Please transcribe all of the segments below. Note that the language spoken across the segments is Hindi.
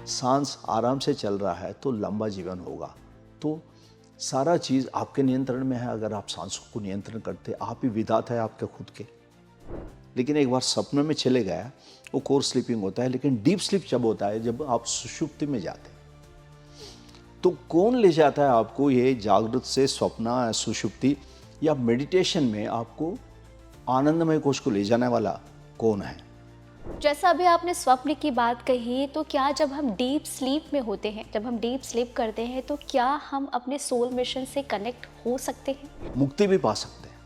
सांस आराम से चल रहा है तो लंबा जीवन होगा। तो सारा चीज़ आपके नियंत्रण में है। अगर आप सांसों को नियंत्रण करते, आप ही विधाता है आपके खुद के। लेकिन एक बार सपने में चले गया, वो कोर स्लीपिंग होता है। लेकिन डीप स्लीप जब होता है, जब आप सुषुप्ति में जाते हैं, तो कौन ले जाता है आपको ये जागृत से स्वप्न, सुषुप्ति या मेडिटेशन में आपको आनंदमय कोश को ले जाने वाला कौन है? जैसा अभी आपने स्वप्न की बात कही, तो क्या जब हम डीप स्लीप में होते हैं, जब हम डीप स्लीप करते हैं, तो क्या हम अपने सोल मिशन से कनेक्ट हो सकते हैं? मुक्ति भी पा सकते हैं,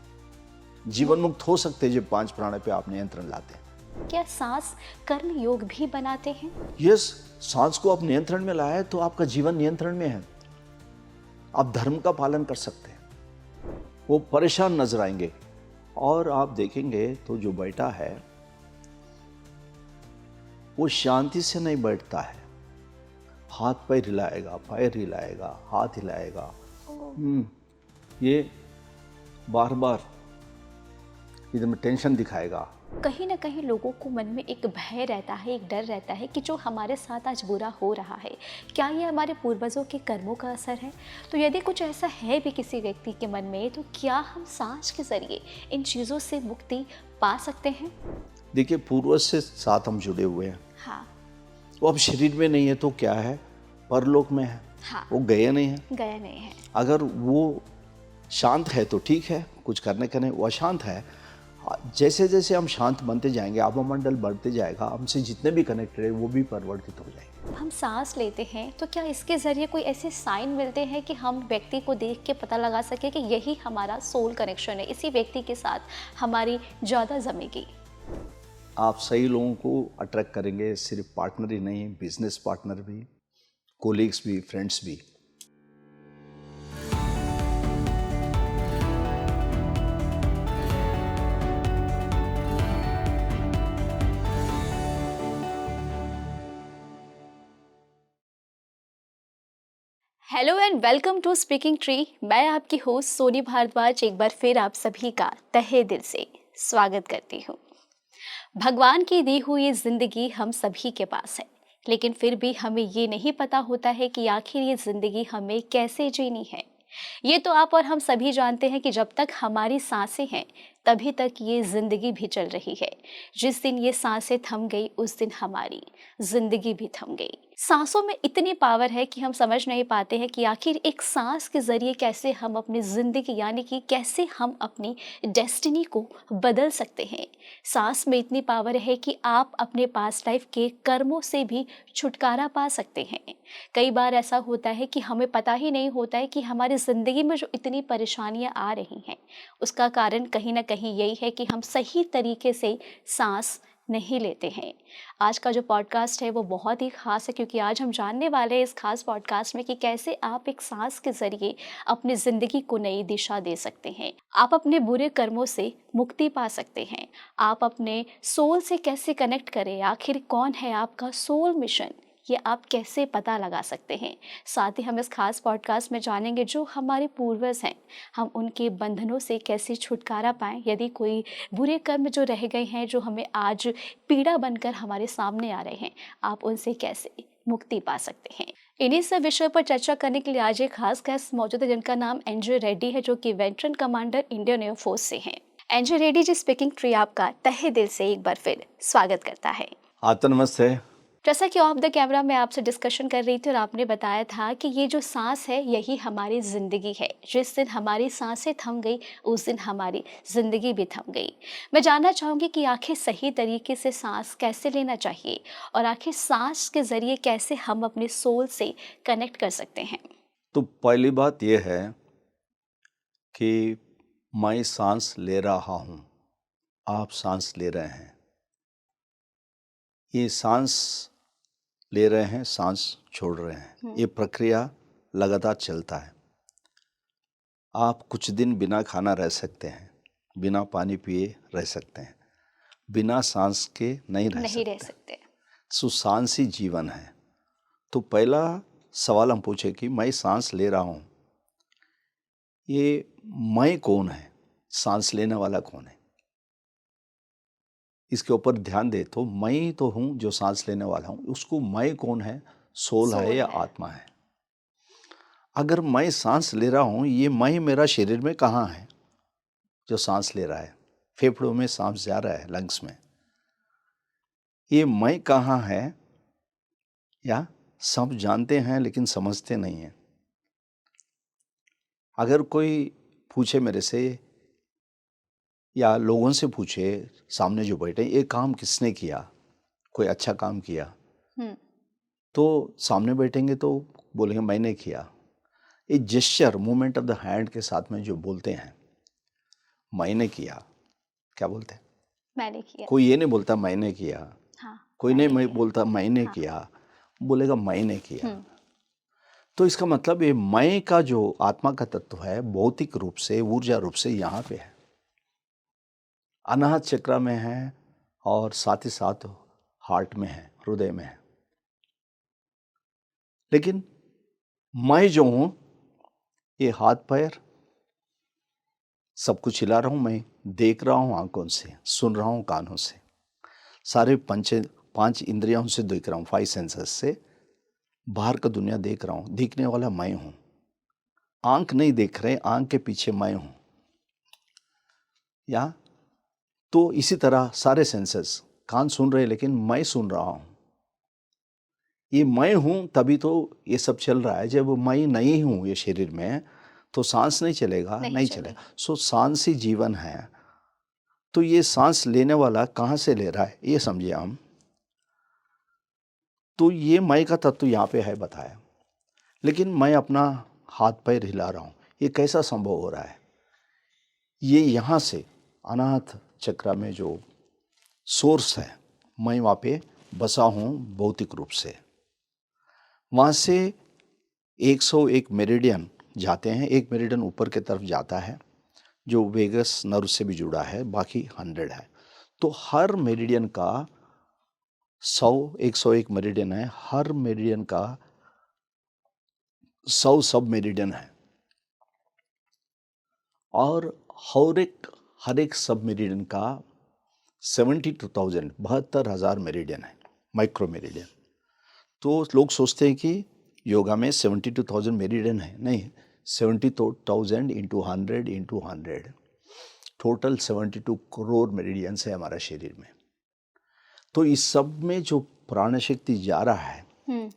जीवन मुक्त हो सकते हैं जब 5 प्राण पे आप नियंत्रण लाते हैं। क्या सांस कर्म योग भी बनाते हैं? यस, सांस को आप नियंत्रण में लाए तो आपका जीवन नियंत्रण में है। आप धर्म का पालन कर सकते हैं। वो परेशान नजर आएंगे और आप देखेंगे तो जो बैठा है वो शांति से नहीं बैठता है। हाथ पैर हिलाएगा, पैर हिलाएगा, हाथ हिलाएगा। ये बार बार इधर में टेंशन दिखाएगा। कहीं ना कहीं लोगों को मन में एक भय रहता है, एक डर रहता है कि जो हमारे साथ आज बुरा हो रहा है, क्या ये हमारे पूर्वजों के कर्मों का असर है? तो यदि कुछ ऐसा है भी किसी व्यक्ति के मन में, तो क्या हम सांस के जरिए इन चीज़ों से मुक्ति पा सकते हैं? देखिए, पूर्वज से साथ हम जुड़े हुए हैं। हाँ। वो अब शरीर में नहीं है तो क्या है, परलोक में है। हाँ। वो गए नहीं है। गया नहीं है। अगर वो शांत है तो ठीक है, कुछ करने का नहीं। वो अशांत है, जैसे जैसे हम शांत बनते जाएंगे, आत्ममंडल बढ़ते जाएगा, हमसे जितने भी कनेक्टेड है वो भी परिवर्तित हो जाएंगे। हम सांस लेते हैं तो क्या इसके जरिए कोई ऐसे साइन मिलते हैं कि हम व्यक्ति को देख के पता लगा सके कि यही हमारा सोल कनेक्शन है, इसी व्यक्ति के साथ हमारी ज़्यादा जमेगी? आप सही लोगों को अट्रैक्ट करेंगे, सिर्फ पार्टनर ही नहीं, बिजनेस पार्टनर भी, कोलीग्स भी, फ्रेंड्स भी। Hello and welcome to speaking tree. मैं आपकी होस्ट सोनी भारद्वाज एक बार फिर आप सभी का तहे दिल से स्वागत करती हूँ। भगवान की दी हुई जिंदगी हम सभी के पास है, लेकिन फिर भी हमें ये नहीं पता होता है कि आखिर ये जिंदगी हमें कैसे जीनी है। ये तो आप और हम सभी जानते हैं कि जब तक हमारी सांसें हैं तभी तक ये जिंदगी भी चल रही है। जिस दिन ये सांसें थम गई उस दिन हमारी जिंदगी भी थम गई। सांसों में इतनी पावर है कि हम समझ नहीं पाते हैं कि आखिर एक सांस के जरिए कैसे हम अपनी जिंदगी यानी कि कैसे हम अपनी डेस्टिनी को बदल सकते हैं। सांस में इतनी पावर है कि आप अपने पास्ट लाइफ के कर्मों से भी छुटकारा पा सकते हैं। कई बार ऐसा होता है कि हमें पता ही नहीं होता है कि हमारी ज़िंदगी में जो इतनी परेशानियां आ रही हैं उसका कारण कहीं ना कहीं यही है कि हम सही तरीके से सांस नहीं लेते हैं। आज का जो पॉडकास्ट है वो बहुत ही ख़ास है, क्योंकि आज हम जानने वाले हैं इस खास पॉडकास्ट में कि कैसे आप एक सांस के ज़रिए अपनी ज़िंदगी को नई दिशा दे सकते हैं। आप अपने बुरे कर्मों से मुक्ति पा सकते हैं। आप अपने सोल से कैसे कनेक्ट करें, आखिर कौन है आपका सोल मिशन, ये आप कैसे पता लगा सकते हैं। साथ ही हम इस खास पॉडकास्ट में जानेंगे जो हमारे पूर्वज हैं, हम उनके बंधनों से कैसे छुटकारा पाएं। यदि कोई बुरे कर्म जो रह गए हैं, जो हमें आज पीड़ा बनकर हमारे सामने आ रहे हैं, आप उनसे कैसे मुक्ति पा सकते हैं। इन्हीं सब विषयों पर चर्चा करने के लिए आज एक खास गेस्ट मौजूद है जिनका नाम एनजे रेड्डी है, जो कि वेटरन कमांडर इंडियन एयरफोर्स से हैं। NJ Reddy ji, speaking tree आपका तहे दिल से एक बार फिर स्वागत करता है। नमस्ते। जैसा कि ऑफ द कैमरा मैं आपसे डिस्कशन कर रही थी और आपने बताया था कि ये जो सांस है यही हमारी ज़िंदगी है। जिस दिन हमारी सांसें थम गई उस दिन हमारी ज़िंदगी भी थम गई। मैं जानना चाहूँगी कि आखिर सही तरीके से सांस कैसे लेना चाहिए और आखिर सांस के ज़रिए कैसे हम अपने सोल से कनेक्ट कर सकते हैं। तो पहली बात यह है कि मैं सांस ले रहा हूँ, आप सांस ले रहे हैं। ये सांस ले रहे हैं, सांस छोड़ रहे हैं, ये प्रक्रिया लगातार चलता है। आप कुछ दिन बिना खाना रह सकते हैं, बिना पानी पिए रह सकते हैं, बिना सांस के नहीं रह सकते। सो सांस ही जीवन है। तो पहला सवाल हम पूछे कि मैं सांस ले रहा हूँ, ये मैं कौन है, सांस लेने वाला कौन है, इसके ऊपर ध्यान दे। तो मैं तो हूँ जो सांस लेने वाला हूँ, उसको मैं कौन है सोल है सोल या है। आत्मा है। अगर मैं सांस ले रहा हूँ, ये मैं मेरा शरीर में कहाँ है जो सांस ले रहा है? फेफड़ों में सांस जा रहा है, लंग्स में। ये मैं कहाँ है, या सब जानते हैं लेकिन समझते नहीं हैं। अगर कोई पूछे मेरे से या लोगों से पूछे सामने जो बैठे, ये काम किसने किया, कोई अच्छा काम किया, हम्म। तो सामने बैठेंगे तो बोलेंगे मैंने किया। ये gesture, movement of the hand के साथ में जो बोलते हैं मैंने किया, क्या बोलते हैं? मैंने किया। कोई ये नहीं बोलता मैंने किया, हाँ, कोई नहीं मैंने मैं किया। बोलता मैंने हाँ। किया, बोलेगा मैंने किया। हम्म। तो इसका मतलब ये मैं का जो आत्मा का तत्व है, भौतिक रूप से, ऊर्जा रूप से यहाँ पे है, अनाहत चक्र में है, और साथ ही साथ हार्ट में है, हृदय में है। लेकिन मैं जो हूं, ये हाथ पैर सब कुछ हिला रहा हूं, मैं देख रहा हूं आंखों से, सुन रहा हूं कानों से, सारे पांच इंद्रियों से देख रहा हूं, 5 सेंसेस से बाहर का दुनिया देख रहा हूं। दिखने वाला मैं हूं, आंख नहीं देख रहे, आंख के पीछे मैं हूं। या तो इसी तरह सारे सेंसेस, कान सुन रहे लेकिन मैं सुन रहा हूं। ये मैं हूं, तभी तो ये सब चल रहा है। जब मैं नहीं हूं ये शरीर में, तो सांस नहीं चलेगा, नहीं चलेगा। सो सांस ही जीवन है। तो ये सांस लेने वाला कहाँ से ले रहा है, ये समझिए हम। तो ये मैं का तत्व यहाँ पे है बताया, लेकिन मैं अपना हाथ पैर हिला रहा हूँ, ये कैसा संभव हो रहा है? ये यहाँ से अनाहत चक्र में जो सोर्स है, मैं वहाँ पे बसा हूँ भौतिक रूप से। वहाँ से 101 मेरिडियन जाते हैं। एक मेरिडियन ऊपर की तरफ जाता है जो वेगस नर्व से भी जुड़ा है, बाकी 100 है। तो हर मेरिडियन का 101 मेरिडियन है, हर मेरिडियन का 100 सब मेरिडियन है, और हर एक सब मेरिडियन का 72,000 72,000 मेरिडियन है, माइक्रो मेरिडियन। तो लोग सोचते हैं कि योगा में 72,000 मेरिडियन है, नहीं, 72,000 इंटू 100 टोटल 72 करोड़ मेरिडियंस है हमारा शरीर में। तो इस सब में जो प्राण शक्ति जा रहा है,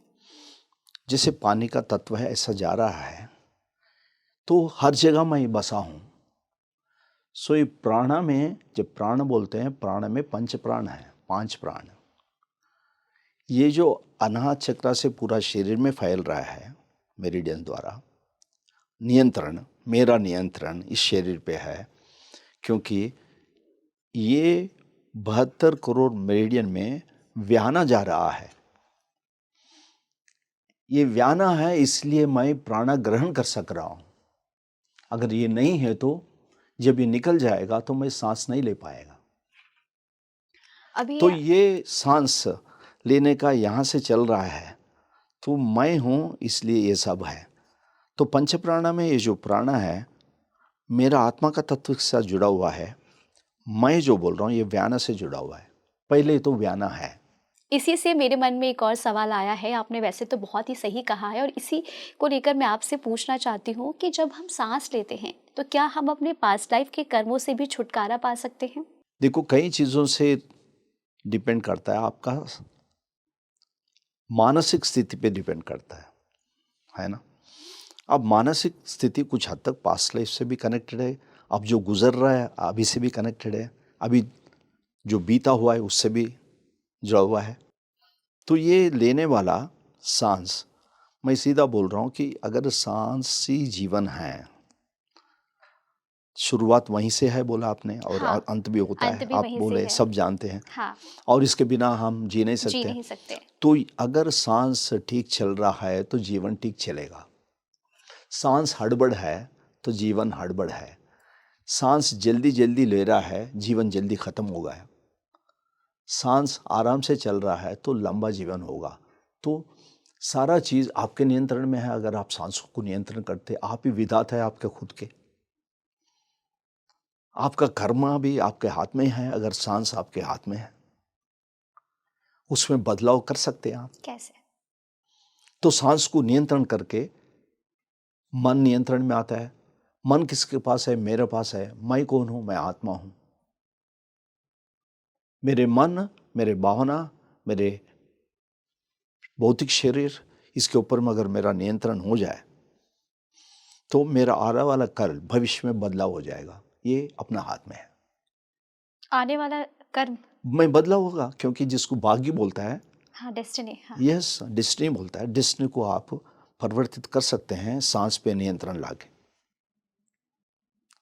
जैसे पानी का तत्व है ऐसा जा रहा है, तो हर जगह मैं बसा हूँ। सो ये प्राणा में, जब प्राण बोलते हैं, प्राण में 5 प्राण है, 5 प्राण। ये जो अनाहत चक्र से पूरा शरीर में फैल रहा है मेरिडियन द्वारा, नियंत्रण, मेरा नियंत्रण इस शरीर पे है, क्योंकि ये 72 करोड़ मेरिडियन में व्याना जा रहा है। ये व्याना है, इसलिए मैं प्राणा ग्रहण कर सक रहा हूँ। अगर ये नहीं है तो जब ये निकल जाएगा तो मैं सांस नहीं ले पाएगा। अभी तो ये सांस लेने का यहाँ से चल रहा है, तो मैं हूँ इसलिए ये सब है। तो पंच प्राणा में ये जो प्राणा है मेरा आत्मा का तत्व के साथ जुड़ा हुआ है। मैं जो बोल रहा हूँ ये व्याना से जुड़ा हुआ है, पहले तो व्याना है। इसी से मेरे मन में एक और सवाल आया है। आपने वैसे तो बहुत ही सही कहा है, और इसी को लेकर मैं आपसे पूछना चाहती हूँ कि जब हम सांस लेते हैं तो क्या हम अपने पास्ट लाइफ के कर्मों से भी छुटकारा पा सकते हैं? देखो, कई चीज़ों से डिपेंड करता है, आपका मानसिक स्थिति पे डिपेंड करता है ना। अब मानसिक स्थिति कुछ हद तक पास्ट लाइफ से भी कनेक्टेड है, अब जो गुजर रहा है अभी से भी कनेक्टेड है, अभी जो बीता हुआ है उससे भी जुड़ा हुआ है। तो ये लेने वाला सांस, मैं सीधा बोल रहा हूँ कि अगर सांस ही जीवन है, शुरुआत वहीं से है बोला आपने, और हाँ, अंत भी होता अंत है, भी आप वहीं से बोले, है। सब जानते हैं। हाँ, और इसके बिना हम जी नहीं जी सकते। नहीं सकते। तो अगर सांस ठीक चल रहा है तो जीवन ठीक चलेगा। सांस हड़बड़ है तो जीवन हड़बड़ है। सांस जल्दी जल्दी ले रहा है, जीवन जल्दी खत्म होगा। सांस आराम से चल रहा है तो लंबा जीवन होगा। तो सारा चीज़ आपके नियंत्रण में है। अगर आप सांसों को नियंत्रण करते, आप ही विधाता है आपके खुद के। आपका कर्म भी आपके हाथ में है। अगर सांस आपके हाथ में है, उसमें बदलाव कर सकते हैं आप। कैसे? तो सांस को नियंत्रण करके मन नियंत्रण में आता है। मन किसके पास है? मेरे पास है। मैं कौन हूं? मैं आत्मा हूं। मेरे मन, मेरे भावना, मेरे भौतिक शरीर, इसके ऊपर में अगर मेरा नियंत्रण हो जाए तो मेरा आने वाला कल भविष्य में बदलाव हो जाएगा। ये अपना हाथ में है। आने वाला कर्म, मैं बदलाव होगा, क्योंकि जिसको भाग्य बोलता है, हाँ, डेस्टिनी, हाँ। यस, डिस्टिनी बोलता है। डिस्टिनी को आप परिवर्तित कर सकते हैं सांस पे नियंत्रण लाके।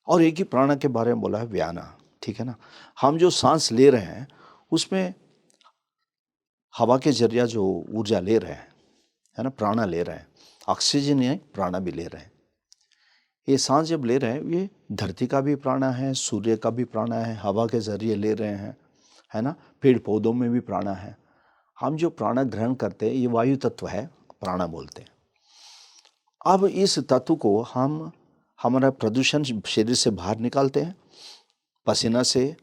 और एक ही प्राणा के बारे में बोला है, व्याना, ठीक है ना। हम जो सांस ले रहे हैं उसमें हवा के जरिया जो ऊर्जा ले रहे हैं, है ना, प्राणा ले रहे हैं, ऑक्सीजन है, प्राणा भी ले रहे हैं। ये सांस जब ले रहे हैं, ये धरती का भी प्राणा है, सूर्य का भी प्राणा है, हवा के जरिए ले रहे हैं, है ना, पेड़ पौधों में भी प्राणा है। हम जो प्राणा ग्रहण करते हैं ये वायु तत्व है, प्राणा बोलते हैं। अब इस तत्व को हम हमारा प्रदूषण शरीर से बाहर निकालते हैं, पसीना से,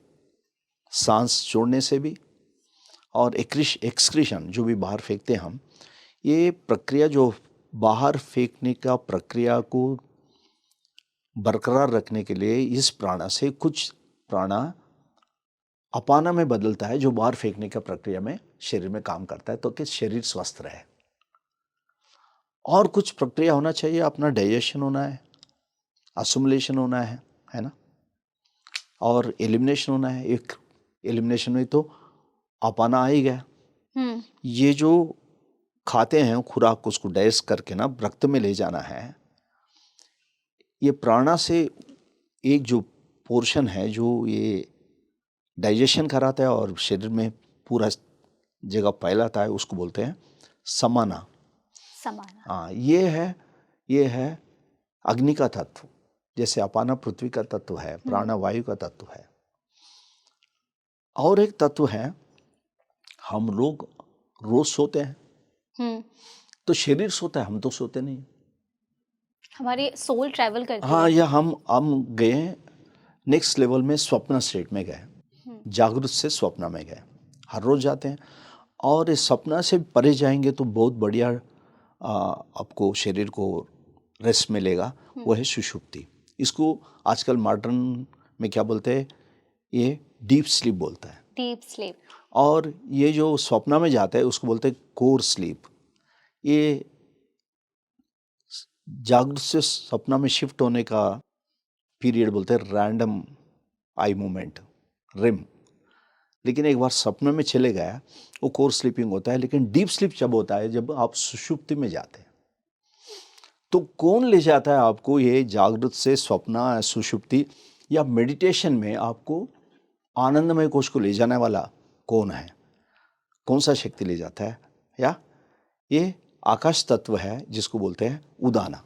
सांस छोड़ने से भी, और एक्सक्रीशन जो भी बाहर फेंकते हैं हम, ये प्रक्रिया जो बाहर फेंकने का प्रक्रिया को बरकरार रखने के लिए इस प्राणा से कुछ प्राणा अपाना में बदलता है, जो बाहर फेंकने का प्रक्रिया में शरीर में काम करता है, तो कि शरीर स्वस्थ रहे। और कुछ प्रक्रिया होना चाहिए, अपना डाइजेशन होना है, असुमुलेशन होना है ना, और एलिमिनेशन होना है। एक एलिमिनेशन में तो अपाना आ ही गया। ये जो खाते हैं खुराक को, उसको डाइजेस्ट करके ना रक्त में ले जाना है। ये प्राणा से एक जो पोर्शन है जो ये डाइजेशन कराता है और शरीर में पूरा जगह फैलाता है, उसको बोलते हैं समाना। हाँ, ये है अग्नि का तत्व। जैसे अपाना पृथ्वी का तत्व है, प्राणा वायु का तत्व है। और एक तत्व है, हम लोग रोज सोते हैं, तो शरीर सोता है, हम तो सोते नहीं। हमारी सोल ट्रैवल करती हाँ, है। या हम गए नेक्स्ट लेवल में, स्वप्न स्टेट में गए, जागृत से स्वप्न में गए, हर रोज जाते हैं। और इस सपना से परे जाएंगे तो बहुत बढ़िया आपको शरीर को रेस्ट मिलेगा, वो है सुषुप्ति। इसको आजकल मॉडर्न में क्या बोलते हैं? ये डीप स्लीप बोलता है। Deep sleep. और ये जो स्वप्न में जाता है उसको बोलते हैं कोर स्लीप। ये जागृत से सपना में शिफ्ट होने का पीरियड बोलते हैं रैंडम आई मूवमेंट, रिम। लेकिन एक बार सपने में चले गया, वो कोर स्लीपिंग होता है। लेकिन डीप स्लीप जब होता है, जब आप सुषुप्ति में जाते हैं। तो कौन ले जाता है आपको ये जागृत से स्वप्न, सुषुप्ति या मेडिटेशन में आपको आनंदमय कोश को ले जाने वाला कौन है? कौन सा शक्ति ले जाता है? या ये आकाश तत्व है जिसको बोलते हैं उदाना।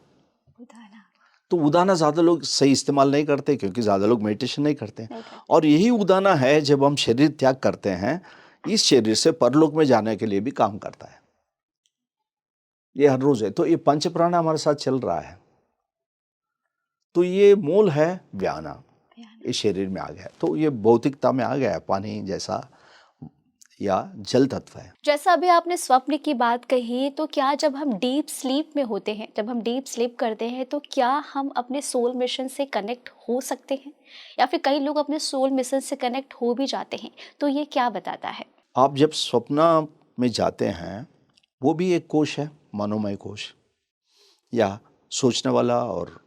तो उदाना ज़्यादा लोग सही इस्तेमाल नहीं करते, क्योंकि ज़्यादा लोग मेडिटेशन नहीं करते। और यही उदाना है, जब हम शरीर त्याग करते हैं, इस शरीर से परलोक में जाने के लिए भी काम करता है। ये हर रोज है। तो ये पंच प्राणा हमारे साथ चल रहा है। तो ये मूल है व्याना, इस शरीर में आ गया, तो ये भौतिकता में आ गया है, पानी जैसा या जल तत्व है। जैसा अभी आपने स्वप्न की बात कही, तो क्या जब हम डीप स्लीप में होते हैं, जब हम डीप स्लीप करते हैं, तो क्या हम अपने सोल मिशन से कनेक्ट हो सकते हैं? या फिर कई लोग अपने सोल मिशन से कनेक्ट हो भी जाते हैं, तो ये क्या बताता है? आप जब स्वप्न में जाते हैं, वो भी एक कोश है, मनोमय कोश, या सोचने वाला और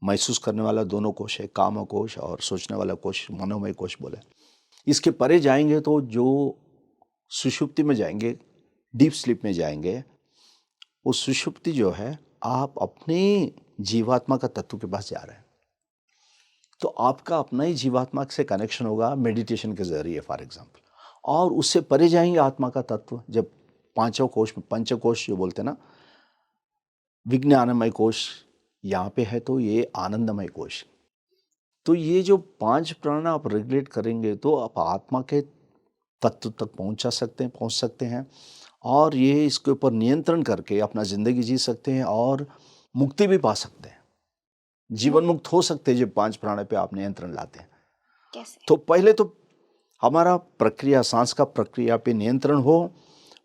महसूस करने वाला दोनों कोश है। काम कोश और सोचने वाला कोश मनोमय कोश बोले। इसके परे जाएंगे तो जो सुषुप्ति में जाएंगे, डीप स्लीप में जाएंगे, वो सुषुप्ति जो है, आप अपनी जीवात्मा का तत्व के पास जा रहे हैं। तो आपका अपना ही जीवात्मा से कनेक्शन होगा मेडिटेशन के जरिए, फॉर एग्जाम्पल। और उससे परे जाएंगे आत्मा का तत्व, जब पांचों कोश में, पंचकोश जो बोलते हैं ना, विज्ञानमय कोश यहाँ पे है, तो ये आनंदमय कोश। तो ये जो पांच प्राण आप रेगुलेट करेंगे तो आप आत्मा के तत्व तक पहुंच सकते हैं, और ये इसके ऊपर नियंत्रण करके अपना जिंदगी जी सकते हैं और मुक्ति भी पा सकते हैं, जीवन मुक्त हो सकते हैं, जब पांच प्राण पे आप नियंत्रण लाते हैं। कैसे? तो पहले तो हमारा प्रक्रिया, सांस का प्रक्रिया पे नियंत्रण हो,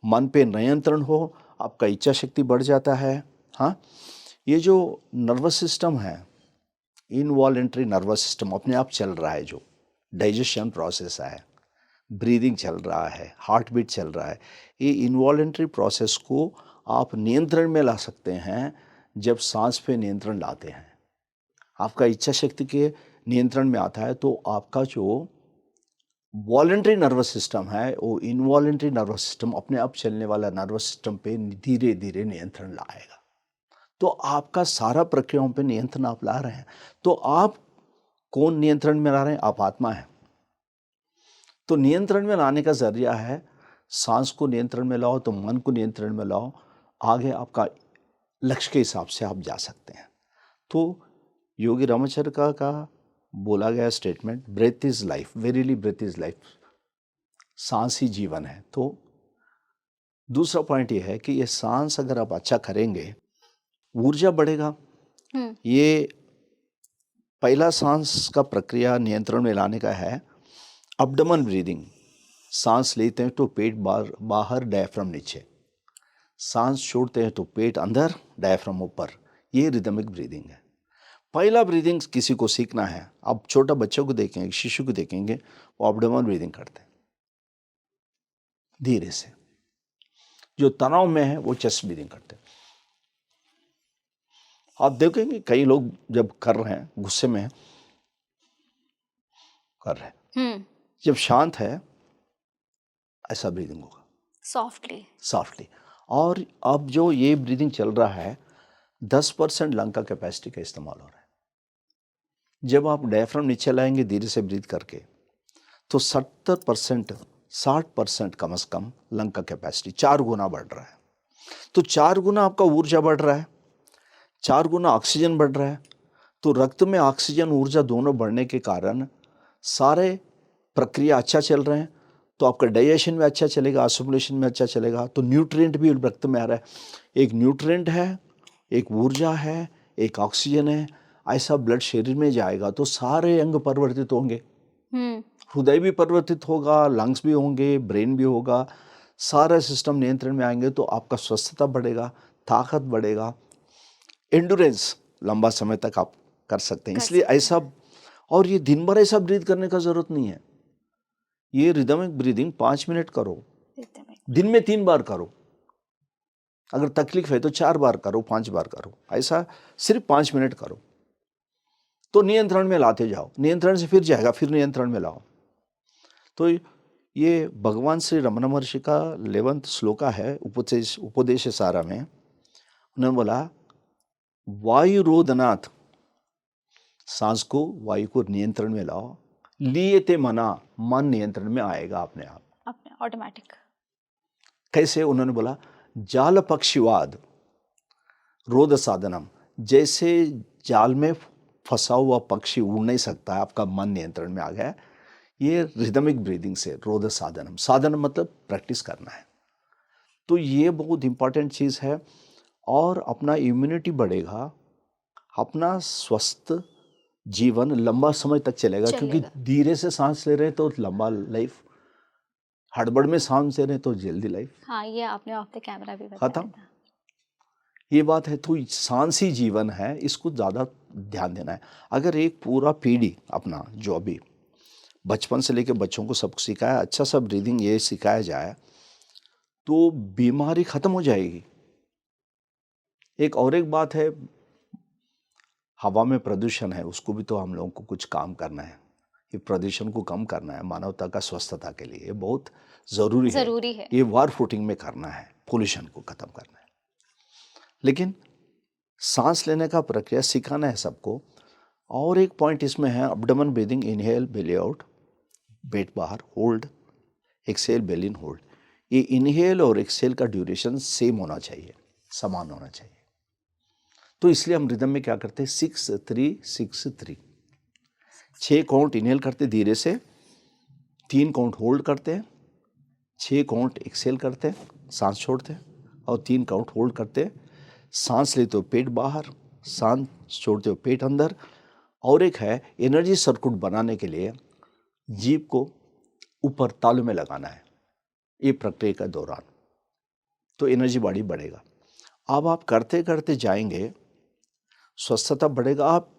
मन पे नियंत्रण हो, आपका इच्छा शक्ति बढ़ जाता है। हाँ, ये जो नर्वस सिस्टम है, इनवॉलेंट्री नर्वस सिस्टम अपने आप चल रहा है, जो डाइजेशन प्रोसेस है, ब्रीदिंग चल रहा है, हार्ट बीट चल रहा है, ये इनवॉलेंट्री प्रोसेस को आप नियंत्रण में ला सकते हैं जब सांस पे नियंत्रण लाते हैं। आपका इच्छा शक्ति के नियंत्रण में आता है तो आपका जो वॉलेंट्री नर्वस सिस्टम है वो इनवॉलेंट्री नर्वस सिस्टम, अपने आप चलने वाला नर्वस सिस्टम पे धीरे धीरे नियंत्रण लाएगा। तो आपका सारा प्रक्रियाओं पे नियंत्रण आप ला रहे हैं। तो आप कौन नियंत्रण में ला रहे हैं? आप आत्मा है। तो नियंत्रण में लाने का जरिया है, सांस को नियंत्रण में लाओ तो मन को नियंत्रण में लाओ, आगे आपका लक्ष्य के हिसाब से आप जा सकते हैं। तो योगी रामाचार्य का बोला गया statement, breath is life, verily breath is life, सांस ही जीवन है। तो दूसरा पॉइंट ये है कि ये सांस अगर आप अच्छा करेंगे, ऊर्जा बढ़ेगा। ये पहला सांस का प्रक्रिया नियंत्रण में लाने का है अब्डोमेन ब्रीदिंग। सांस लेते हैं तो पेट बाहर, डायफ्राम नीचे, सांस छोड़ते हैं तो पेट अंदर, डायफ्राम ऊपर। ये रिदमिक ब्रीदिंग है। पहला ब्रीदिंग किसी को सीखना है, आप छोटा बच्चों को देखेंगे, शिशु को देखेंगे, वो अब्डोमेन ब्रीदिंग करते हैं धीरे से। जो तनाव में है वो चेस्ट ब्रीदिंग करते हैं। आप देखेंगे कई लोग जब कर रहे हैं, गुस्से में कर रहे हैं, जब शांत है ऐसा ब्रीदिंग होगा, सॉफ्टली। और अब जो ये ब्रीदिंग चल रहा है, 10% लंग का कैपेसिटी का इस्तेमाल हो रहा है। जब आप डायफ्राम नीचे लाएंगे धीरे से ब्रीथ करके, तो 70%, 60% कम से कम लंग का कैपेसिटी 4 गुना बढ़ रहा है। तो 4 गुना आपका ऊर्जा बढ़ रहा है, 4 गुना ऑक्सीजन बढ़ रहा है। तो रक्त में ऑक्सीजन ऊर्जा दोनों बढ़ने के कारण सारे प्रक्रिया अच्छा चल रहे हैं। तो आपका डाइजेशन में अच्छा चलेगा, एसिमिलेशन में अच्छा चलेगा। तो न्यूट्रिएंट भी रक्त में आ रहा है। एक न्यूट्रिएंट है, एक ऊर्जा है, एक ऑक्सीजन है। ऐसा ब्लड शरीर में जाएगा तो सारे अंग परिवर्तित होंगे, हृदय भी परिवर्तित होगा, लंग्स भी होंगे, ब्रेन भी होगा, सारा सिस्टम नियंत्रण में आएंगे। तो आपका स्वस्थता बढ़ेगा, ताकत बढ़ेगा, एंडुरेंस लंबा समय तक आप कर सकते हैं। इसलिए ऐसा, और ये दिन भर ऐसा ब्रीथ करने का जरूरत नहीं है। ये रिदमिक ब्रीदिंग 5 मिनट करो, दिन में 3 बार करो, अगर तकलीफ है तो 4 बार करो, 5 बार करो, ऐसा सिर्फ 5 मिनट करो। तो नियंत्रण में लाते जाओ, नियंत्रण से फिर जाएगा, फिर नियंत्रण में लाओ। तो ये भगवान श्री रमन महर्षि का 11वां श्लोका है उपदेश सारा में। उन्होंने बोला, वायु रोदनाथ, सांस को, वायु को नियंत्रण में लाओ, लिए ते मना, मन नियंत्रण में आएगा अपने आप, ऑटोमेटिक। कैसे? उन्होंने बोला, जाल पक्षीवाद रोद साधनम, जैसे जाल में फंसा हुआ पक्षी उड़ नहीं सकता है, आपका मन नियंत्रण में आ गया। ये रिदमिक ब्रीदिंग से रोद साधनम, साधन मतलब प्रैक्टिस करना है। तो ये बहुत इंपॉर्टेंट चीज़ है। और अपना इम्यूनिटी बढ़ेगा, अपना स्वस्थ जीवन लंबा समय तक चलेगा। क्योंकि धीरे से सांस ले रहे हैं तो लंबा लाइफ, हड़बड़ में सांस ले रहे हैं तो जल्दी लाइफ। हाँ, ये आपने ऑफ द कैमरा भी बताया खत्म, था। ये बात है। तो सांस ही जीवन है, इसको ज़्यादा ध्यान देना है। अगर एक पूरा पीढ़ी अपना जो अभी बचपन से लेकर बच्चों को सब सिखाया, अच्छा सा ब्रीदिंग ये सिखाया जाए तो बीमारी खत्म हो जाएगी। एक बात है, हवा में प्रदूषण है, उसको भी तो हम लोगों को कुछ काम करना है। ये प्रदूषण को कम करना है मानवता का स्वस्थता के लिए, ये बहुत ज़रूरी है। ये वार फुटिंग में करना है, पोल्यूशन को खत्म करना है। लेकिन सांस लेने का प्रक्रिया सिखाना है सबको। और एक पॉइंट इसमें है, अब्डोमेन ब्रीदिंग, इनहेल बेली आउट, पेट बाहर, होल्ड, एक्सेल बेली इन, होल्ड। ये इनहेल और एक्सेल का ड्यूरेशन सेम होना चाहिए, समान होना चाहिए। तो इसलिए हम रिदम में क्या करते हैं, 6-3-6-3, 6 काउंट इनहेल करते धीरे से, 3 काउंट होल्ड करते हैं, 6 काउंट एक्सेल करते हैं, सांस छोड़ते हैं, और 3 काउंट होल्ड करते हैं। सांस लेते हो पेट बाहर, सांस छोड़ते हो पेट अंदर। और एक है, एनर्जी सर्किट बनाने के लिए जीभ को ऊपर तालू में लगाना है, ये प्रक्रिया के दौरान। तो एनर्जी बॉडी बढ़ेगा। अब आप करते करते जाएंगे, स्वस्थता बढ़ेगा। आप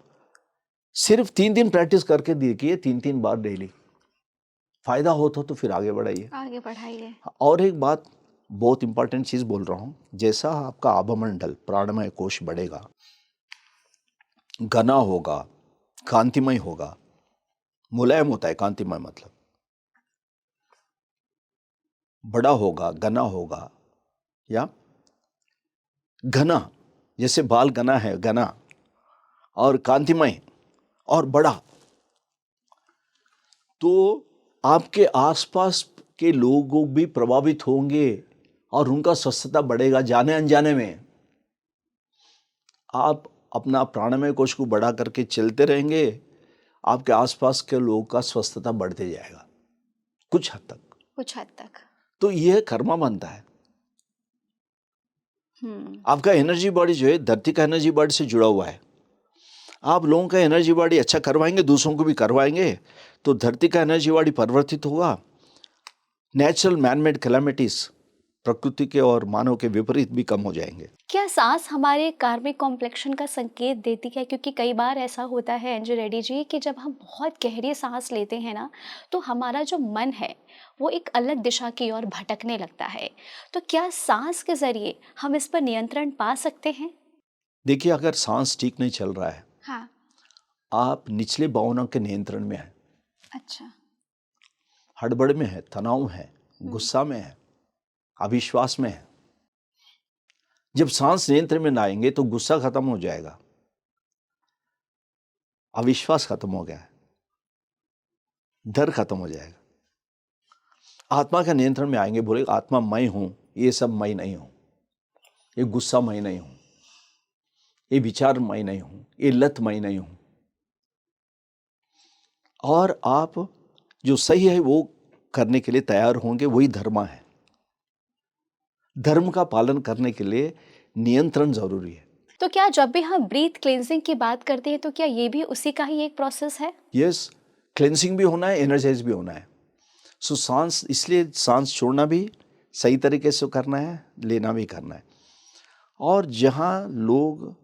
सिर्फ 3 दिन प्रैक्टिस करके देखिए, 3 बार डेली, फायदा होता तो फिर आगे बढ़ाइए। आगे बढ़ाइए। और एक बात बहुत इंपॉर्टेंट चीज बोल रहा हूँ, जैसा आपका आभामंडल प्राणमय कोश बढ़ेगा, घना होगा, कांतिमय होगा, मुलायम होता है कांतिमय मतलब, बड़ा होगा, घना होगा, या घना जैसे बाल घना है, घना और कांतिमय और बड़ा, तो आपके आसपास के लोग भी प्रभावित होंगे और उनका स्वस्थता बढ़ेगा। जाने अनजाने में आप अपना प्राणमय कोश को बढ़ा करके चलते रहेंगे, आपके आसपास के लोगों का स्वस्थता बढ़ते जाएगा कुछ हद तक। तो यह कर्मा बनता है। आपका एनर्जी बॉडी जो है धरती का एनर्जी बॉडी से जुड़ा हुआ है। आप लोगों का एनर्जी बॉडी अच्छा करवाएंगे, दूसरों को भी करवाएंगे, तो धरती का एनर्जी बॉडी परिवर्तित होगा। नेचुरल मैनमेड कैलामिटीज, प्रकृति के और मानव के विपरीत भी कम हो जाएंगे। क्या सांस हमारे कार्मिक कॉम्प्लेक्शन का संकेत देती है? क्योंकि कई बार ऐसा होता है एंजल रेड्डी जी कि जब हम बहुत गहरी सांस लेते हैं ना, तो हमारा जो मन है वो एक अलग दिशा की ओर भटकने लगता है। तो क्या सांस के जरिए हम इस पर नियंत्रण पा सकते हैं? देखिए, अगर सांस ठीक नहीं चल रहा है, हाँ। आप निचले भावनाओं के नियंत्रण में है, अच्छा। हड़बड़ में है, तनाव है, गुस्सा में है, अविश्वास में है, जब सांस नियंत्रण में ना आएंगे तो गुस्सा खत्म हो जाएगा, अविश्वास खत्म हो गया है, डर खत्म हो जाएगा। आत्मा का नियंत्रण में आएंगे, बोले आत्मा मैं हूं, ये सब मैं नहीं हूं, ये गुस्सा मैं नहीं हूं, ये विचार मैं नहीं हूं, ये लत मैं नहीं हूं। और आप जो सही है वो करने के लिए तैयार होंगे, वही धर्म है। धर्म का पालन करने के लिए नियंत्रण जरूरी है। तो क्या जब भी हम ब्रीथ क्लींजिंग की बात करते हैं तो क्या ये भी उसी का ही एक प्रोसेस है? यस, क्लेंसिंग भी होना है, एनर्जाइज भी होना है। सो सांस, इसलिए सांस छोड़ना भी सही तरीके से करना है, लेना भी करना है। और जहाँ लोग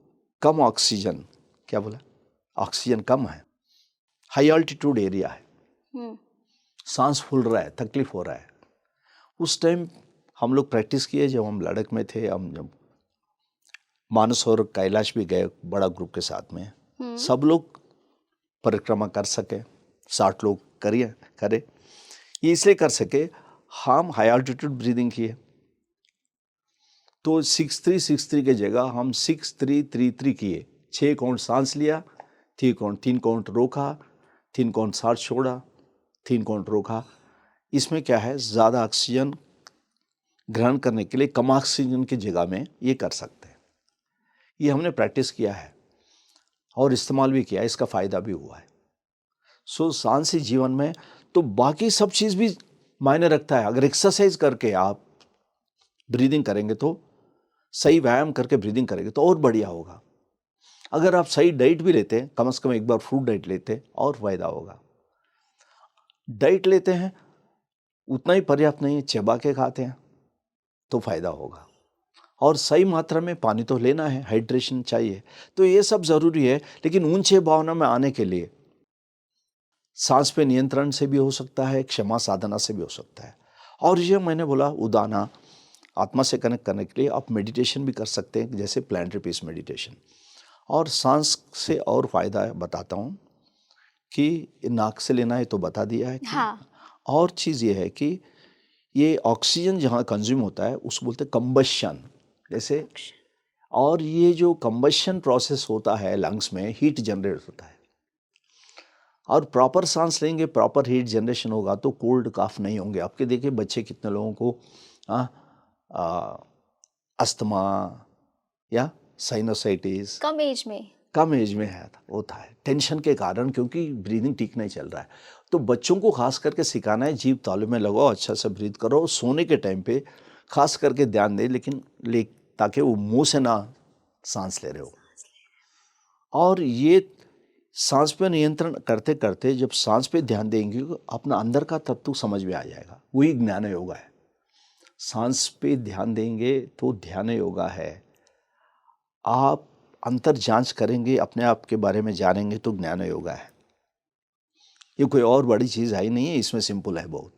कम ऑक्सीजन, क्या बोला, ऑक्सीजन कम है, हाई ऑल्टीट्यूड एरिया है, सांस फूल रहा है, तकलीफ हो रहा है, उस टाइम हम लोग प्रैक्टिस किए। जब हम लद्दाख में थे, हम जब मानस और कैलाश भी गए बड़ा ग्रुप के साथ में, सब लोग परिक्रमा कर सके, 60 लोग करे। ये इसलिए कर सके, हम हाई ऑल्टीट्यूड ब्रीदिंग किए, तो 6-3-6-3 के जगह हम 6-3-3-3 किए। 6 काउंट सांस लिया, 3 काउंट रोका, 3 काउंट सांस छोड़ा, 3 काउंट रोका। इसमें क्या है, ज़्यादा ऑक्सीजन ग्रहण करने के लिए कम ऑक्सीजन की जगह में ये कर सकते हैं। ये हमने प्रैक्टिस किया है और इस्तेमाल भी किया है, इसका फ़ायदा भी हुआ है। सो सांसी जीवन में तो बाकी सब चीज़ भी मायने रखता है। अगर एक्सरसाइज करके आप ब्रीदिंग करेंगे, तो सही व्यायाम करके ब्रीदिंग करेंगे तो और बढ़िया होगा। अगर आप सही डाइट भी लेते हैं, कम से कम एक बार फ्रूट डाइट लेते हैं, और फायदा होगा। डाइट लेते हैं उतना ही पर्याप्त नहीं है, चबा के खाते हैं तो फायदा होगा। और सही मात्रा में पानी तो लेना है, हाइड्रेशन चाहिए, तो ये सब जरूरी है। लेकिन ऊंचे भावना में आने के लिए सांस पे नियंत्रण से भी हो सकता है, क्षमा साधना से भी हो सकता है। और ये मैंने बोला, उदाना आत्मा से कनेक्ट करने के लिए आप मेडिटेशन भी कर सकते हैं, जैसे प्लांटरी पीस मेडिटेशन। और सांस से और फायदा बताता हूँ कि नाक से लेना है तो बता दिया है कि हाँ। और चीज़ ये है कि ये ऑक्सीजन जहाँ कंज्यूम होता है उसको बोलते हैं कंबशन, जैसे। और ये जो कंबशन प्रोसेस होता है लंग्स में, हीट जनरेट होता है। और प्रॉपर सांस लेंगे, प्रॉपर हीट जनरेशन होगा तो कोल्ड काफ नहीं होंगे। आपके देखिए बच्चे कितने लोगों को अस्थमा या साइनोसाइटिस कम एज में है, होता है टेंशन के कारण, क्योंकि ब्रीदिंग ठीक नहीं चल रहा है। तो बच्चों को खास करके सिखाना है, जीभ तालू में लगाओ, अच्छा से ब्रीथ करो, सोने के टाइम पे खास करके ध्यान दें, लेकिन ताकि वो मुंह से ना सांस ले रहे हो। और ये सांस पे नियंत्रण करते करते जब सांस पे ध्यान देंगे, अपना अंदर का तत्व समझ में आ जाएगा, वही ज्ञान योगा है। सांस पे ध्यान देंगे तो ध्यान योगा है। आप अंतर जांच करेंगे, अपने आप के बारे में जानेंगे तो ज्ञान योगा है। ये कोई और बड़ी चीज़ है ही नहीं है, इसमें सिंपल है बहुत।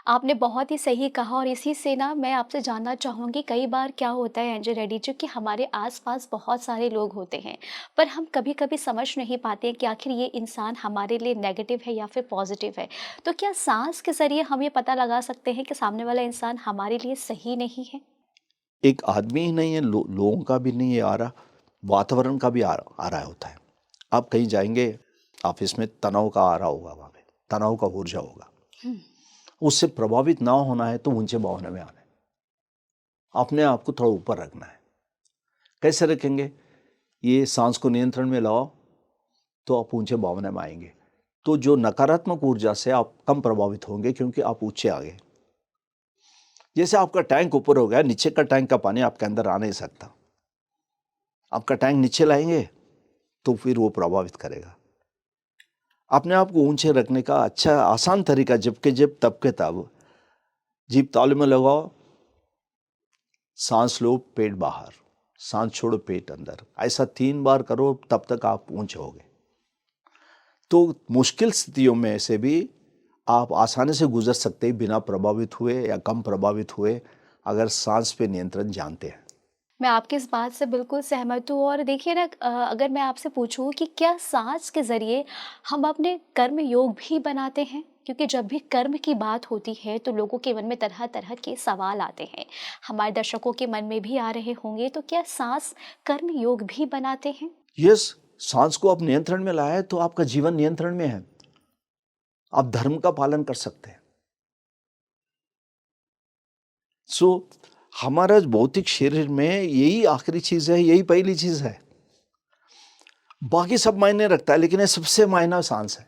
आपने बहुत ही सही कहा और इसी से ना मैं आपसे जानना चाहूँगी, कई बार क्या होता है एंजल रेड्डी जी कि हमारे आसपास बहुत सारे लोग होते हैं, पर हम कभी-कभी समझ नहीं पाते हैं कि आखिर ये इंसान हमारे लिए नेगेटिव है या फिर पॉजिटिव है। तो क्या सांस के ज़रिए हम ये पता लगा सकते हैं कि सामने वाला इंसान हमारे लिए सही नहीं है? एक आदमी ही नहीं है, लोगों का भी नहीं है आ रहा, वातावरण का भी आ रहा होता है। आप कहीं जाएंगे, ऑफिस में तनाव का आ रहा होगा, वहाँ पे तनाव का ऊर्जा होगा। उससे प्रभावित ना होना है तो ऊंचे भावना में आना है, अपने आप को थोड़ा ऊपर रखना है। कैसे रखेंगे? ये सांस को नियंत्रण में लाओ तो आप ऊंचे भावना में आएंगे। तो जो नकारात्मक ऊर्जा से आप कम प्रभावित होंगे क्योंकि आप ऊंचे आ गए। जैसे आपका टैंक ऊपर हो गया, नीचे का टैंक का पानी आपके अंदर आ नहीं सकता। आपका टैंक नीचे लाएंगे तो फिर वो प्रभावित करेगा। अपने आप को ऊंचे रखने का अच्छा आसान तरीका, जब के जब तब के तब जीभ तालू में लगाओ, सांस लो पेट बाहर, सांस छोड़ो पेट अंदर। ऐसा 3 बार करो, तब तक आप ऊंचे होगे। तो मुश्किल स्थितियों में से भी आप आसानी से गुजर सकते हैं बिना प्रभावित हुए या कम प्रभावित हुए, अगर सांस पे नियंत्रण जानते हैं। मैं आपकी इस बात से बिल्कुल सहमत हूँ और देखिए ना, अगर मैं आपसे पूछूँ कि क्या सांस के ज़रिए हम अपने कर्म योग भी बनाते हैं? क्योंकि जब भी कर्म की बात होती है तो लोगों के मन में तरह-तरह के सवाल आते हैं। हमारे दर्शकों के मन में भी आ रहे होंगे, तो क्या सांस कर्म योग भी बनाते हैं? यस, सांस को आप नियंत्रण में लाए तो आपका जीवन नियंत्रण में है। आप धर्म का पालन कर सकते हैं। सो हमारा भौतिक शरीर में यही आखिरी चीज है, यही पहली चीज है। बाकी सब मायने रखता है, लेकिन ये सबसे मायना सांस है।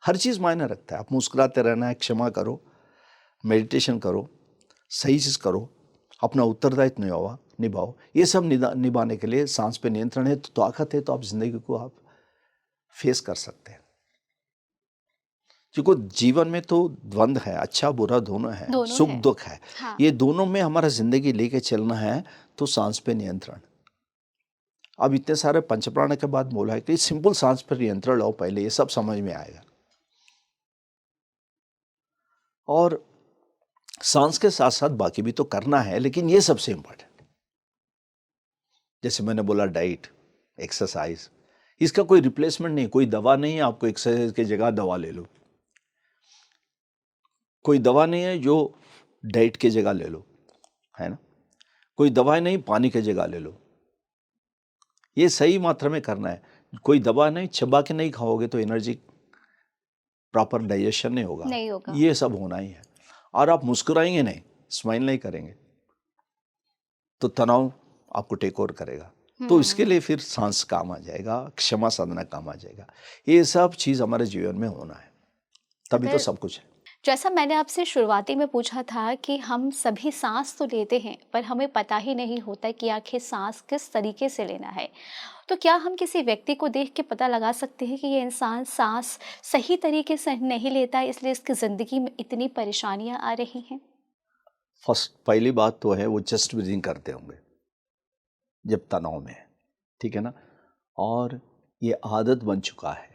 हर चीज मायने रखता है। आप मुस्कुराते रहना है, क्षमा करो, मेडिटेशन करो, सही चीज करो, अपना उत्तरदायित्व निभाओ। ये सब निभाने के लिए सांस पे नियंत्रण है तो ताकत है, तो आप जिंदगी को आप फेस कर सकते हैं। क्योंकि जीवन में तो द्वंद्व है, अच्छा बुरा दोनों है, दोनों सुख है। दुख है। हाँ। ये दोनों में हमारा जिंदगी लेके चलना है तो सांस पे नियंत्रण। अब इतने सारे पंचप्राण के बाद बोला है कि सिंपल सांस पर नियंत्रण लो, पहले ये सब समझ में आएगा। और सांस के साथ साथ बाकी भी तो करना है, लेकिन ये सबसे इंपॉर्टेंट। जैसे मैंने बोला डाइट, एक्सरसाइज, इसका कोई रिप्लेसमेंट नहीं, कोई दवा नहीं है। आपको एक्सरसाइज की जगह दवा ले लो, कोई दवा नहीं है जो डाइट की जगह ले लो, है ना। कोई दवाई नहीं पानी की जगह ले लो। ये सही मात्रा में करना है। कोई दवा नहीं, चबा के नहीं खाओगे तो एनर्जी प्रॉपर डाइजेशन नहीं होगा। नहीं होगा। ये सब होना ही है। और आप मुस्कुराएंगे नहीं, स्माइल नहीं करेंगे तो तनाव आपको टेक ओवर करेगा। तो इसके लिए फिर सांस काम आ जाएगा, क्षमा साधना काम आ जाएगा। ये सब चीज हमारे जीवन में होना है, तभी तो अगर सब कुछ है। जैसा मैंने आपसे शुरुआती में पूछा था कि हम सभी सांस तो लेते हैं, पर हमें पता ही नहीं होता कि आखिर सांस किस तरीके से लेना है। तो क्या हम किसी व्यक्ति को देख के पता लगा सकते हैं कि ये इंसान सांस सही तरीके से नहीं लेता है, इसलिए इसकी ज़िंदगी में इतनी परेशानियां आ रही हैं? फर्स्ट पहली बात तो है वो चेस्ट ब्रीदिंग करते होंगे जब तनाव में है, ठीक है ना। और ये आदत बन चुका है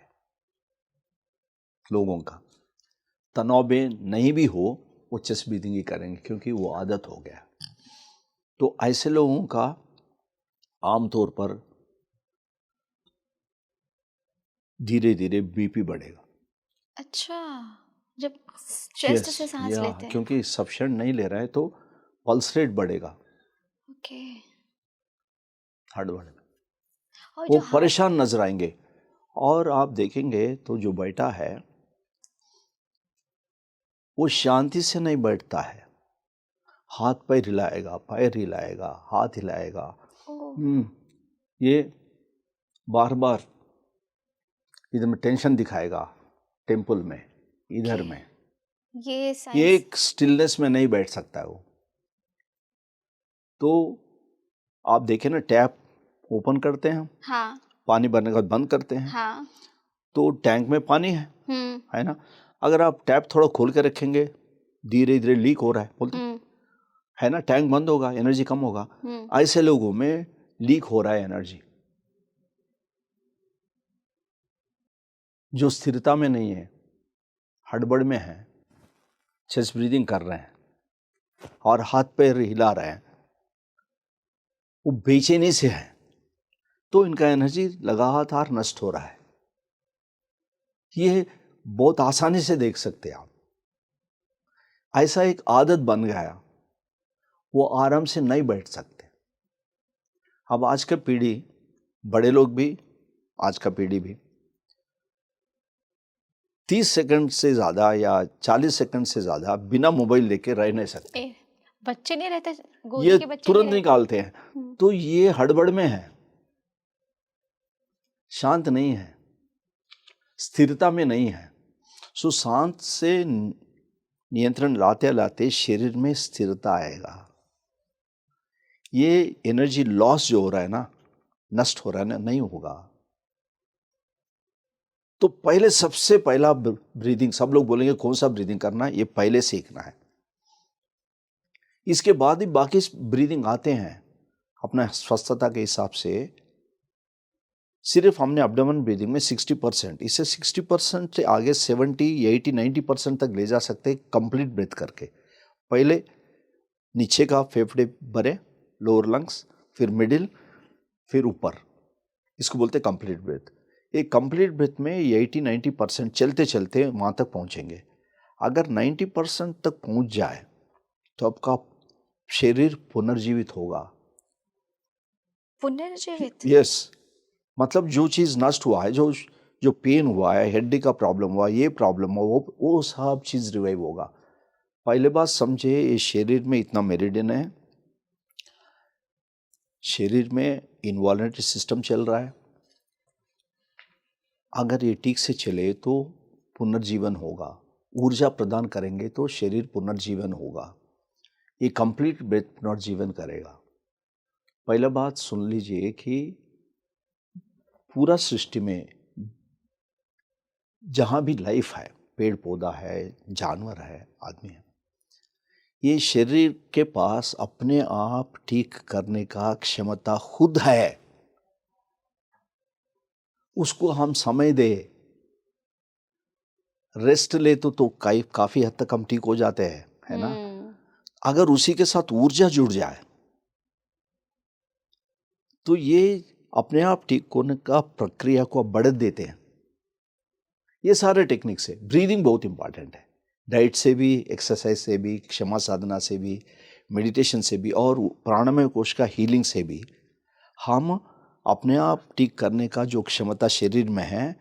लोगों का, तनाव में नहीं भी हो वो चेस्ट ब्रीदिंग ही करेंगे क्योंकि वो आदत हो गया। तो ऐसे लोगों का आमतौर पर धीरे धीरे बीपी बढ़ेगा। अच्छा, जब चेस्ट से यस, सांस या लेते हैं। क्योंकि सफिशिएंट नहीं ले रहा है तो पल्स रेट बढ़ेगा, ओके। हार्ट बढ़ेगा, और वो जो हार्ट। परेशान नजर आएंगे। और आप देखेंगे तो जो बैठा है वो शांति से नहीं बैठता है, हाथ पैर हिलाएगा, पैर हिलाएगा, हाथ हिलाएगा। ओह। ये बार बार इधर में टेंशन दिखाएगा, टेम्पल में, इधर में। ये ये साइंस। एक स्टिलनेस में नहीं बैठ सकता है वो। तो आप देखें ना, टैप ओपन करते हैं, हाँ। पानी भरने के बाद बंद करते हैं, हाँ। तो टैंक में पानी है ना। अगर आप टैप थोड़ा खोल के रखेंगे धीरे धीरे लीक हो रहा है बोलते है ना, टैंक बंद होगा, एनर्जी कम होगा। ऐसे लोगों में लीक हो रहा है एनर्जी, जो स्थिरता में नहीं है, हड़बड़ में है, चेस्ट ब्रीदिंग कर रहे हैं और हाथ पैर हिला रहे हैं, वो बेचैनी से है, तो इनका एनर्जी लगातार नष्ट हो रहा है। ये बहुत आसानी से देख सकते हैं आप। ऐसा एक आदत बन गया, वो आराम से नहीं बैठ सकते। अब आज का पीढ़ी, बड़े लोग भी, आज का पीढ़ी भी 30 सेकंड से ज़्यादा या 40 सेकंड से ज़्यादा बिना मोबाइल लेके रह नहीं सकते। बच्चे नहीं रहते, गोदी ये के बच्चे तुरंत नहीं निकालते हैं। तो ये हड़बड़ में है, शांत नहीं है, स्थिरता में नहीं है। सो शांत से नियंत्रण लाते लाते शरीर में स्थिरता आएगा। ये एनर्जी लॉस जो हो रहा है ना, नष्ट हो रहा है ना, नहीं होगा। तो पहले सबसे पहला ब्रीदिंग, सब लोग बोलेंगे कौन सा ब्रीदिंग करना है, ये पहले सीखना है। इसके बाद ही बाकी ब्रीदिंग आते हैं अपना स्वस्थता के हिसाब से। सिर्फ हमने एब्डोमेन ब्रीदिंग में 60%, इसे 60% से आगे 70, 80, 90% तक ले जा सकते हैं कंप्लीट ब्रीथ करके। पहले नीचे का फेफड़े भरे, लोअर लंग्स, फिर मिडिल, फिर ऊपर, इसको बोलते हैं कंप्लीट ब्रीथ। एक कंप्लीट ब्रीथ में 80-90% चलते चलते वहाँ तक पहुँचेंगे। अगर 90% तक पहुँच जाए तो आपका शरीर पुनर्जीवित होगा। पुनर्जीवित? यस, मतलब जो चीज़ नष्ट हुआ है, जो पेन हुआ है, हड्डी का प्रॉब्लम हुआ, ये प्रॉब्लम हुआ, वो सब चीज़ रिवाइव होगा। पहले बात समझे, ये शरीर में इतना मेरिडियन है, शरीर में इन्वॉल्वमेंट सिस्टम चल रहा है। अगर ये ठीक से चले तो पुनर्जीवन होगा, ऊर्जा प्रदान करेंगे तो शरीर पुनर्जीवन होगा। ये कंप्लीट ब्रेथ पुनर्जीवन करेगा। पहला बात सुन लीजिए कि पूरा सृष्टि में जहाँ भी लाइफ है, पेड़ पौधा है, जानवर है, आदमी है, ये शरीर के पास अपने आप ठीक करने का क्षमता खुद है। उसको हम समय दे, रेस्ट ले तो काफी हद तक हम ठीक हो जाते हैं, है ना। अगर उसी के साथ ऊर्जा जुड़ जाए तो ये अपने आप ठीक होने का प्रक्रिया को बढ़त देते हैं। ये सारे टेक्निक से ब्रीदिंग बहुत इंपॉर्टेंट है, डाइट से भी, एक्सरसाइज से भी, क्षमा साधना से भी, मेडिटेशन से भी, और प्राणायाम कोश का हीलिंग से भी हम अपने आप ठीक करने का जो क्षमता शरीर में है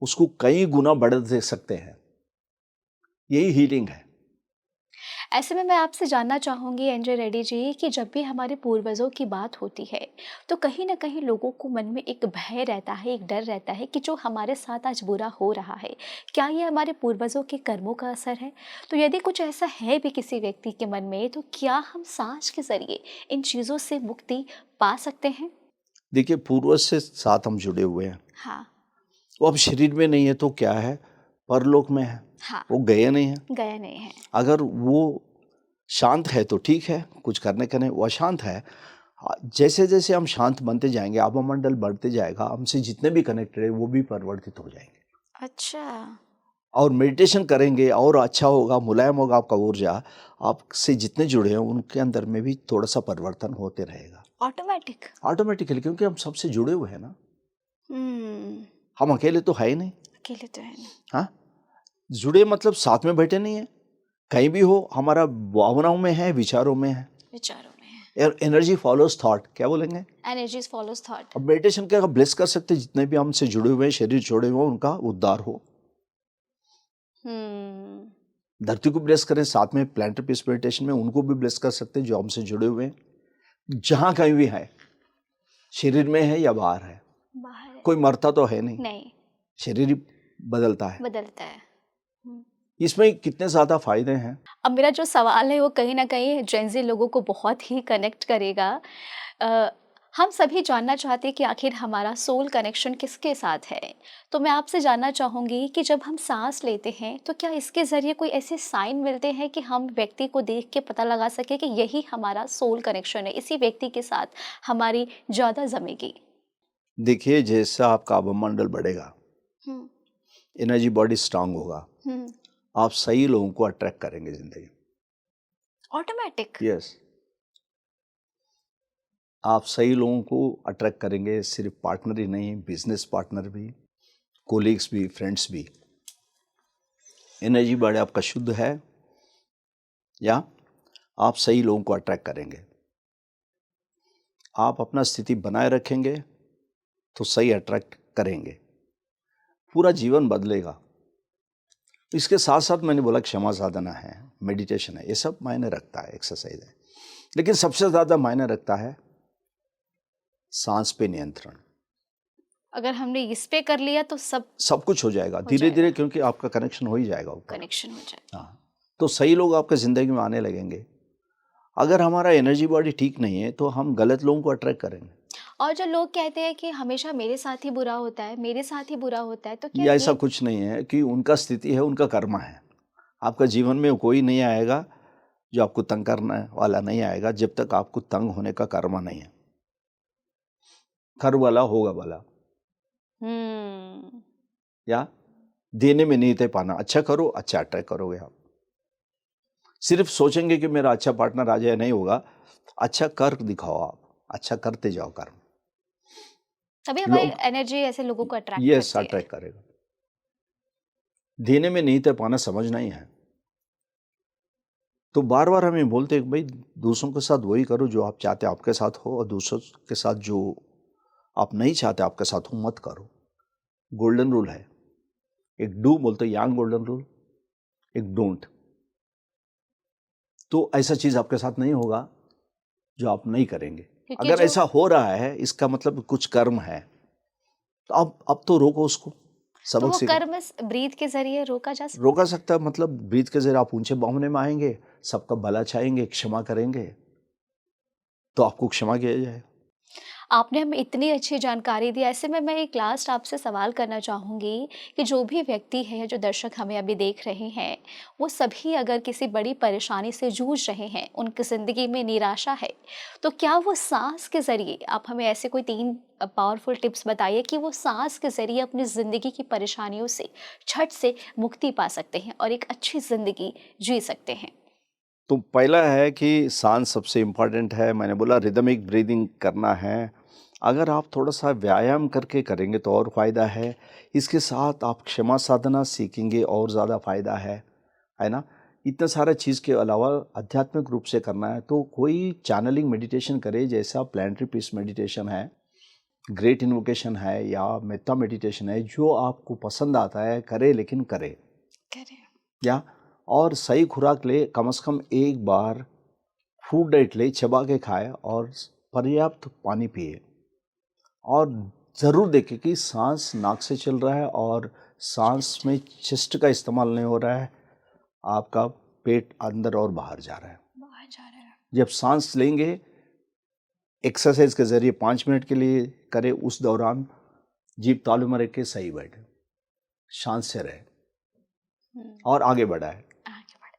उसको कई गुना बढ़ दे सकते हैं। यही हीलिंग है। ऐसे में मैं आपसे जानना चाहूँगी एनजे रेड्डी जी कि जब भी हमारे पूर्वजों की बात होती है तो कहीं ना कहीं लोगों को मन में एक भय रहता है, एक डर रहता है कि जो हमारे साथ आज बुरा हो रहा है, क्या ये हमारे पूर्वजों के कर्मों का असर है? तो यदि कुछ ऐसा है भी किसी व्यक्ति के मन में, तो क्या हम सांस के जरिए इन चीज़ों से मुक्ति पा सकते हैं? देखिए, पूर्वज से साथ हम जुड़े हुए हैं। हाँ। वो अब शरीर में नहीं है तो क्या है, परलोक में है। हाँ। वो गए नहीं है। गया नहीं है। अगर वो शांत है तो ठीक है, कुछ करने का नहीं। वो अशांत है, जैसे जैसे हम शांत बनते जाएंगे, आभामंडल बढ़ते जाएगा, हमसे जितने भी कनेक्टेड है वो भी परिवर्तित हो जाएंगे। अच्छा। और मेडिटेशन करेंगे और अच्छा होगा, मुलायम होगा आपका ऊर्जा। आपसे जितने जुड़े हैं उनके अंदर में भी थोड़ा सा परिवर्तन होते रहेगा, ऑटोमेटिकली, क्योंकि हम सबसे जुड़े हुए हैं ना। हम अकेले तो है ही नहीं। अकेले तो है नहीं। हाँ, जुड़े मतलब साथ में बैठे नहीं है, कहीं भी हो, हमारा भावनाओं में है, विचारों में है। एनर्जी फॉलोज थॉट, क्या बोलेंगे? Energy follows thought. अब मेडिटेशन क्या ब्लेस कर सकते हैं, जितने भी हमसे जुड़े हुए हैं, शरीर छोड़े हुए, उनका उद्धार हो। धरती को ब्लेस करें, साथ में प्लांटर पीस मेडिटेशन में उनको भी ब्लेस कर सकते हैं जो हमसे जुड़े हुए हैं, जहां कहीं भी है, शरीर में है या बाहर है। कोई मरता तो है नहीं, शरीर ही बदलता है। इसमें कितने ज़्यादा फायदे हैं। अब मेरा जो सवाल है वो कहीं ना कहीं जेन ज़ी लोगों को बहुत ही कनेक्ट करेगा। हम सभी जानना चाहते हैं कि आखिर हमारा सोल कनेक्शन किसके साथ है। तो मैं आपसे जानना चाहूँगी कि जब हम सांस लेते हैं तो क्या इसके ज़रिए कोई ऐसे साइन मिलते हैं कि हम व्यक्ति को देख के पता लगा सके कि यही हमारा सोल कनेक्शन है, इसी व्यक्ति के साथ हमारी ज़्यादा जमेगी? देखिए, जैसा आपका आभमंडल बढ़ेगा, हुँ, एनर्जी बॉडी स्ट्रांग होगा, हुँ। आप सही लोगों को अट्रैक्ट करेंगे ज़िंदगी में। ऑटोमैटिक? यस, आप सही लोगों को अट्रैक्ट करेंगे, सिर्फ पार्टनर ही नहीं, बिजनेस पार्टनर भी, कोलीग्स भी, फ्रेंड्स भी। एनर्जी बॉडी आपका शुद्ध है या आप सही लोगों को अट्रैक्ट करेंगे। आप अपना स्थिति बनाए रखेंगे तो सही अट्रैक्ट करेंगे, पूरा जीवन बदलेगा। इसके साथ साथ मैंने बोला क्षमा साधना है, मेडिटेशन है, ये सब मायने रखता है, एक्सरसाइज है, लेकिन सबसे ज़्यादा मायने रखता है सांस पे नियंत्रण। अगर हमने इस पे कर लिया तो सब कुछ हो जाएगा धीरे जाएगा। धीरे, क्योंकि आपका कनेक्शन हो ही जाएगा ऊपर। कनेक्शन हो जाए। हाँ, तो सही लोग आपके ज़िंदगी में आने लगेंगे। अगर हमारा एनर्जी बॉडी ठीक नहीं है तो हम गलत लोगों को अट्रैक्ट करेंगे। और जो लोग कहते हैं कि हमेशा मेरे साथ ही बुरा होता है, मेरे साथ ही बुरा होता है, तो क्या ये ऐसा ये कुछ नहीं है कि उनका स्थिति है, उनका कर्म है। आपका जीवन में कोई नहीं आएगा जो आपको तंग करने वाला नहीं आएगा, जब तक आपको तंग होने का कर्म नहीं है। कर वाला होगा भला, हुँ। या देने में नहीं थे पाना। अच्छा करो, अच्छा अट्रैक्ट करोगे आप। सिर्फ सोचेंगे कि मेरा अच्छा पार्टनर आ जाए, नहीं होगा। अच्छा कर दिखाओ आप, अच्छा करते जाओ कर्म। तभी हमारी लोग एनर्जी ऐसे लोगों को अट्रैक्ट यस करती है। अट्रैक्ट करेगा। देने में नहीं थे पाना समझना ही है। तो बार बार हमें बोलते हैं कि भाई दूसरों के साथ वही करो जो आप चाहते आपके साथ हो, और दूसरों के साथ जो आप नहीं चाहते आपके साथ हो मत करो। गोल्डन रूल है, एक डू बोलते यांग गोल्डन रूल, एक डोंट। तो ऐसा चीज आपके साथ नहीं होगा जो आप नहीं करेंगे। क्योंकि अगर जो ऐसा हो रहा है इसका मतलब कुछ कर्म है, तो अब तो रोको उसको, तो सबक वो सीखो। कर्म ब्रीथ के ज़रिए रोका जा सकता रोका सकता है, मतलब ब्रीथ के जरिए आप ऊंचे भावने में आएंगे, सबका भला चाहेंगे, क्षमा करेंगे, तो आपको क्षमा किया जाए। आपने हमें इतनी अच्छी जानकारी दी। ऐसे में मैं एक लास्ट आपसे सवाल करना चाहूँगी कि जो भी व्यक्ति है या जो दर्शक हमें अभी देख रहे हैं, वो सभी अगर किसी बड़ी परेशानी से जूझ रहे हैं, उनकी ज़िंदगी में निराशा है, तो क्या वो साँस के ज़रिए आप हमें ऐसे कोई 3 पावरफुल टिप्स बताइए कि वो साँस के ज़रिए अपनी ज़िंदगी की परेशानियों से, झट से मुक्ति पा सकते हैं और एक अच्छी ज़िंदगी जी सकते हैं? तो पहला है कि सांस सबसे इम्पॉर्टेंट है। मैंने बोला रिदमिक ब्रीदिंग करना है। अगर आप थोड़ा सा व्यायाम करके करेंगे तो और फ़ायदा है। इसके साथ आप क्षमा साधना सीखेंगे और ज़्यादा फ़ायदा है ना। इतना सारा चीज़ के अलावा आध्यात्मिक रूप से करना है तो कोई चैनलिंग मेडिटेशन करे, जैसा प्लानिटरी पीस मेडिटेशन है, ग्रेट इन्वोकेशन है, या मेत्ता मेडिटेशन है, जो आपको पसंद आता है करे, लेकिन करे। करें। या और सही खुराक ले, कम से कम एक बार फूड डाइट ले, चबा के खाए, और पर्याप्त पानी पिए, और ज़रूर देखें कि सांस नाक से चल रहा है और सांस में चेस्ट का इस्तेमाल नहीं हो रहा है, आपका पेट अंदर और बाहर जा रहा है। बाहर जा रहा है। जब सांस लेंगे एक्सरसाइज के ज़रिए 5 मिनट के लिए करें, उस दौरान जीभ तालू में रख के सही बैठे, शांत से रहे हुँ। और आगे बढ़ाए। आगे बढ़े।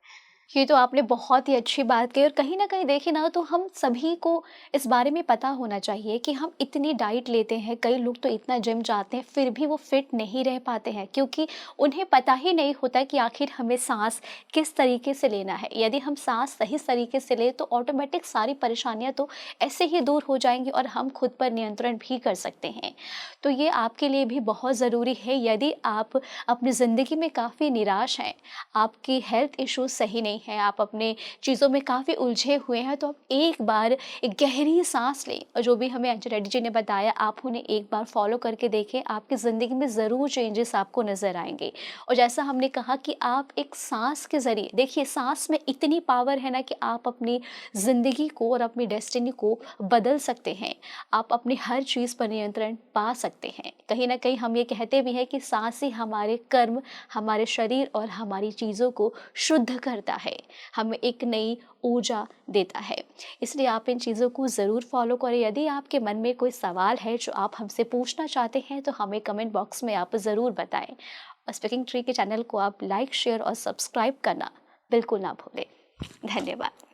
ये तो आपने बहुत ही अच्छी बात कही और कहीं न कहीं देखिए ना तो हम सभी को इस बारे में पता होना चाहिए कि हम इतनी डाइट लेते हैं, कई लोग तो इतना जिम जाते हैं फिर भी वो फिट नहीं रह पाते हैं क्योंकि उन्हें पता ही नहीं होता कि आखिर हमें साँस किस तरीके से लेना है। यदि हम साँस सही तरीके से लें तो ऑटोमेटिक सारी परेशानियाँ तो ऐसे ही दूर हो जाएँगी और हम खुद पर नियंत्रण भी कर सकते हैं। तो ये आपके लिए भी बहुत ज़रूरी है यदि आप अपनी ज़िंदगी में काफ़ी निराश हैं, आपकी हेल्थ इश्यूज़ सही नहीं है, आप अपने चीज़ों में काफ़ी उलझे हुए हैं, तो आप एक बार एक गहरी साँस लें और जो भी हमें अंजू रेड्डी जी ने बताया आप उन्हें एक बार फॉलो करके देखें, आपकी ज़िंदगी में ज़रूर चेंजेस आपको नज़र आएँगे। और जैसा हमने कहा कि आप एक साँस के ज़रिए देखिए साँस में इतनी पावर है ना कि आप अपनी ज़िंदगी को और अपनी डेस्टिनी को बदल सकते हैं। आप अपनी हर चीज़ पर नियंत्रण पा सकते हैं। कहीं न कहीं हम ये कहते भी हैं कि साँस ही हमारे कर्म, हमारे शरीर और हमारी चीज़ों को शुद्ध करता है। है, हमें एक नई ऊर्जा देता है। इसलिए आप इन चीज़ों को ज़रूर फॉलो करें। यदि आपके मन में कोई सवाल है जो आप हमसे पूछना चाहते हैं तो हमें कमेंट बॉक्स में आप ज़रूर बताएं। और स्पीकिंग ट्री के चैनल को आप लाइक, शेयर और सब्सक्राइब करना बिल्कुल ना भूलें। धन्यवाद।